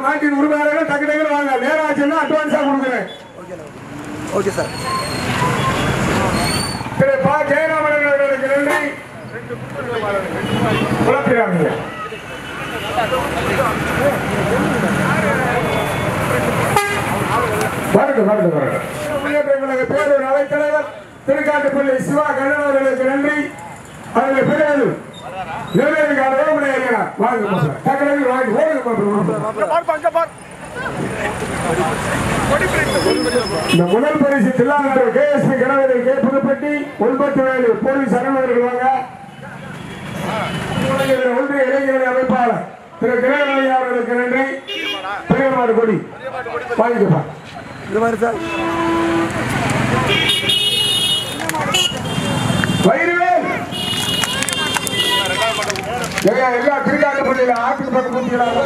மாட்டின் உரிமையாளர்கள் டக்கு டக்குனு வாங்க. நேரம் ஆச்சுன்னா அட்வான்ஸா கொடுக்குறேன். Okay sir. திரு பா ஜெயராமன் அவர்களுக்கு நன்றி. குழப்பிடாதீங்க. பேரூர் அவைத்தலைவர் திருக்காட்டுப்பள்ளி சிவா கண்ணன் அவர்களுக்கு நன்றி. அவர்கள் பிறகு இந்த முதல் பரிசு தில்லாநகர் KSP கணவரை கே புதுப்பட்டி உள்பட்டுவேலு போலீஸ் அலுவலர்கள் வாங்க. ஒன்றிய இளைஞரணி அமைப்பாளர் திரு கிரகணி அவர்களுக்கு நன்றி. பெரியமாடு கொடி வாங்கிக்கப்பா. வயிறுவேல் எல்லா திருக்காட்டுப்பள்ளியில ஆற்றுக்கு பக்கம் குத்திக்கிறாங்க.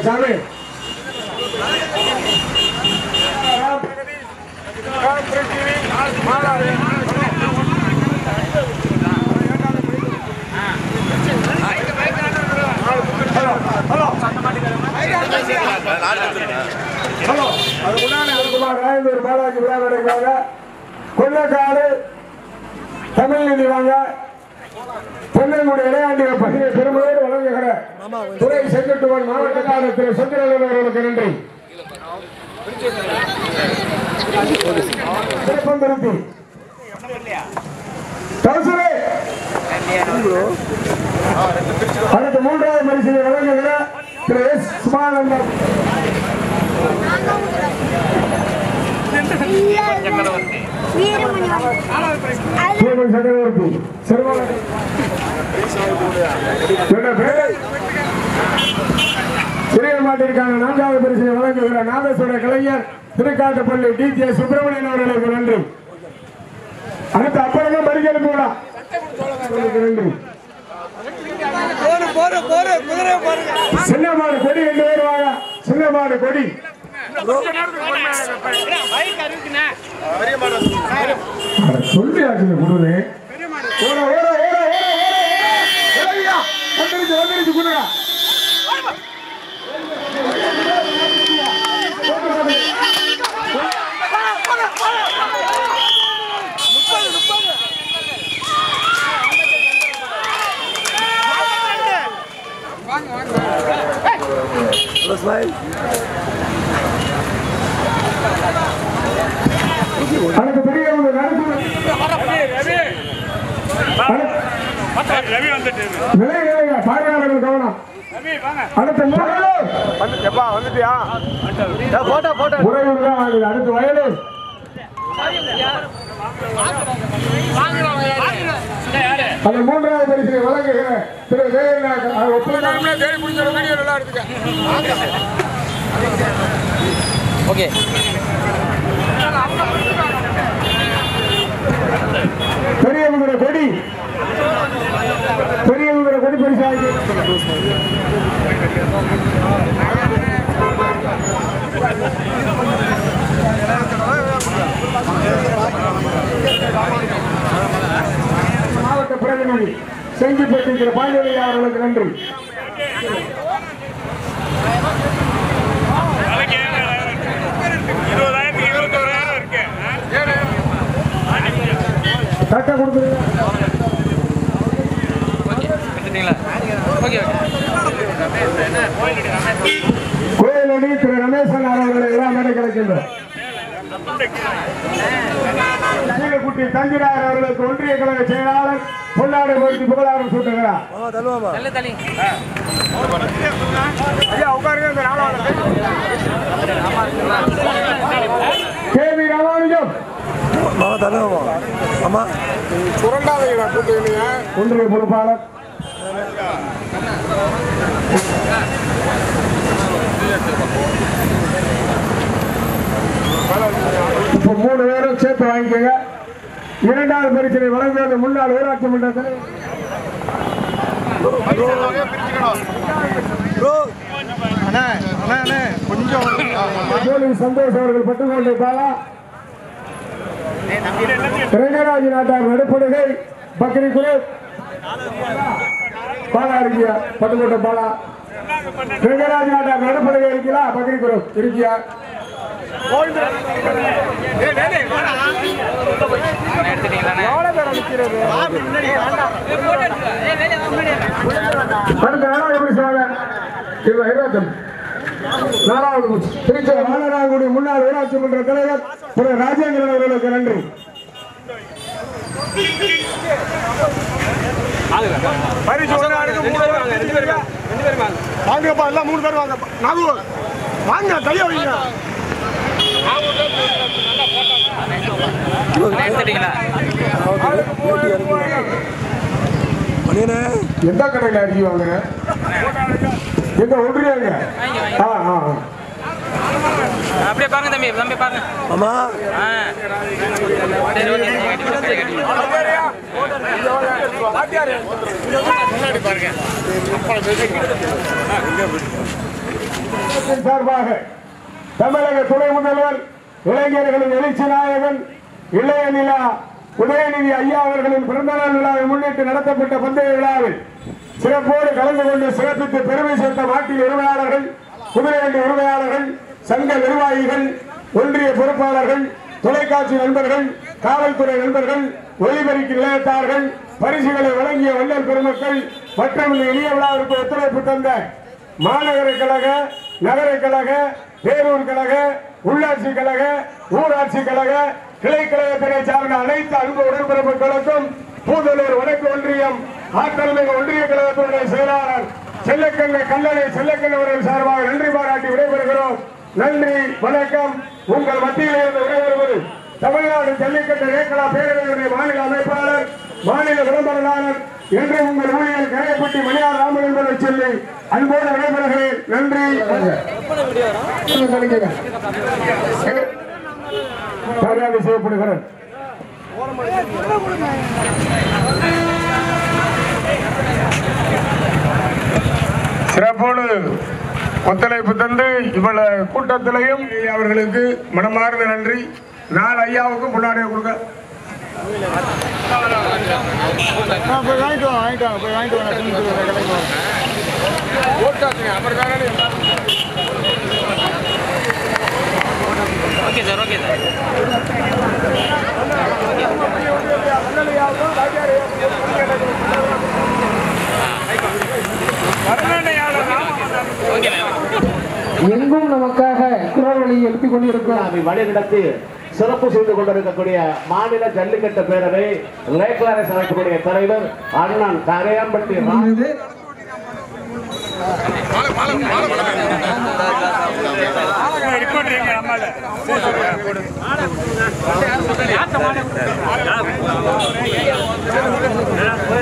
சாமி பாலாஜி விழாவிற்காக கொள்ளக்காடு தமிழ்நிதி வாங்க பொன்னங்குடி இளையாண்டிய பகுதியை பெருமையோடு வழங்குகிற துறை செங்கட்டுவன் மாவட்ட காவலர் திரு சந்திரன் அவர்களுக்கு நன்றி. அடுத்த மூன்றாவது பரிசினை வழங்குகிற திரு எஸ் சுமானந்தன் சக்கரவர்த்தி சிறிய மாட்டிற்கான நான்காவது பரிசினை வழங்குகிற நாதேஸ்வர கலைஞர் திருக்காட்டுப்பள்ளி DJ சுப்பிரமணியன் அவர்களுக்கு நன்றி. அடுத்த அப்புறமா மறிக்கலுக்கு கூட நன்றி. சின்னமாடு கொடி என்று வருவாங்க. சின்னமாடு கொடி சொல்லி ஆச்சு கொடுங்க. வந்துருச்சு கொடுங்க. அடுத்த பெரிய பார்வையாளர்கள் கவனம். அடுத்த அடுத்த வயலு அந்த மூன்றாவது பரிசை வழங்குகிற திரு பெரியவங்கிற கொடி பெரியவங்கிற கொடி பரிசாகி மாவட்ட பிரதிநிதி செஞ்சிப்பட்டி பாண்டியலையா அவர்களுக்கு நன்றி. கரெக்டா கொடுத்துருங்க. கோயிலடி திரு ரமேசன் அவர்களை எல்லாம் மேடை கிடைக்கின்றனர். சீலக்குட்டி தஞ்சிராயர் அவர்களுக்கு ஒன்றிய கழக செயலாளர் பொன்னாடை போட்டி புகழாரம் சூட்டுகிறார். KV ராமானுஜம் ஒன்றிய பொறுப்பாளர் இப்ப 3 பேரும் சேர்த்து வாங்கிக்கோங்க. இரண்டாவது பரிசனை வழங்குவது முன்னாள் ஊராட்சி மன்ற சந்தோஷ் அவர்கள் பட்டுக்கோட்டை பாலா ரங்கராஜ் நாட்டார் நடுப்படுகை பக்ரிகுரு பாலா இருக்கியா பட்டுக்கோட்டை பாலா கிருங்கராஜ் நாட்டா நடுப்படையா இருக்கீங்களா பகிர்கிறோம் இருக்கியா அடுத்த நாளாக எப்படி சொல்லுவாங்க 4வது திருச்சி வானராகுடி முன்னாள் ஊராட்சி மன்ற தலைவர் திரு ராஜேந்திரன் அவர்களுக்கு நன்றி. வாங்கப்பா எல்லாம் 3 பேர் வாங்கப்பா நாகூர் வாங்க கையா வைங்க எந்த கடையில் அரிசி வாங்குற எங்க ஒன்றியாங்க அப்படியே பாருங்க தம்பி தம்பி பாருங்க ஆமா சார்பாக தமிழக துணை முதல்வர் இளைஞர்களின் எழுச்சி நாயகன் இளைய நிலா உதயநிதி ஐயா அவர்களின் பிறந்தநாள் விழாவை முன்னிட்டு நடத்தப்பட்ட பந்தய விழாவில் சிறப்போடு கலந்து கொண்டு சிறப்பித்து பெருமை சேர்த்த மாட்டின் உரிமையாளர்கள் குதிரை வண்டி உரிமையாளர்கள் சங்க நிர்வாகிகள் ஒன்றிய பொறுப்பாளர்கள் தொலைக்காட்சி நண்பர்கள் காவல்துறை நண்பர்கள் ஒலிபெருக்கி நிலையத்தார்கள் பரிசுகளை வழங்கிய வள்ளல் பெருமக்கள் மற்றும் இந்த இனிய விழாவிற்கு ஒத்துழைப்பு தந்த மாநகர கழக நகர கழக பேரூர் கழக உள்ளாட்சி கழக ஊராட்சி கழக கிளை கழகத்தினை சார்ந்த அனைத்து அன்பு உடன்பிறப்புகளுக்கும் பூதலூர் வடக்கு ஒன்றியம் ஆற்றல்மிகு ஒன்றிய கழகத்தினுடைய செயலாளர் செல்லக்கண்ண கல்லணை செல்லக்கண்ண அவர்கள் சார்பாக நன்றி பாராட்டி விடைபெறுகிறோம். நன்றி வணக்கம். உங்கள் மத்தியில் இருந்து விடைபெறுவது தமிழ்நாடு ஜல்லிக்கட்டு ரேகலா பேரவையுடைய மாநில அமைப்பாளர் மாநில விளம்பரதாரர் என்று உங்கள் ஊழியர் கரையப்பட்டி மணியார் ராமன் என்பதை சொல்லி அன்போடு விடைபெறுகிறேன். நன்றி. மரியாதை செய்யப்படுகிறேன். சிறப்போடு ஒத்துழைப்பு தந்து இவ்வளவு கூட்டத்திலையும் அவர்களுக்கு மனமார்ந்த நன்றி. 4 ஐயாவுக்கும் முன்னாடியே கொடுங்க. ஓகே சார் ஓகே சார் எங்கும் நமக்காக குரல் வழி எழுப்பிக் கொண்டிருக்கிறோம். வழிநடத்தி சிறப்பு செய்து கொண்டிருக்கக்கூடிய மாநில ஜல்லிக்கட்டு பேரவை லேக்லாரஸ் அமைக்கக்கூடிய தலைவர் அண்ணன் கரையாம்பட்டி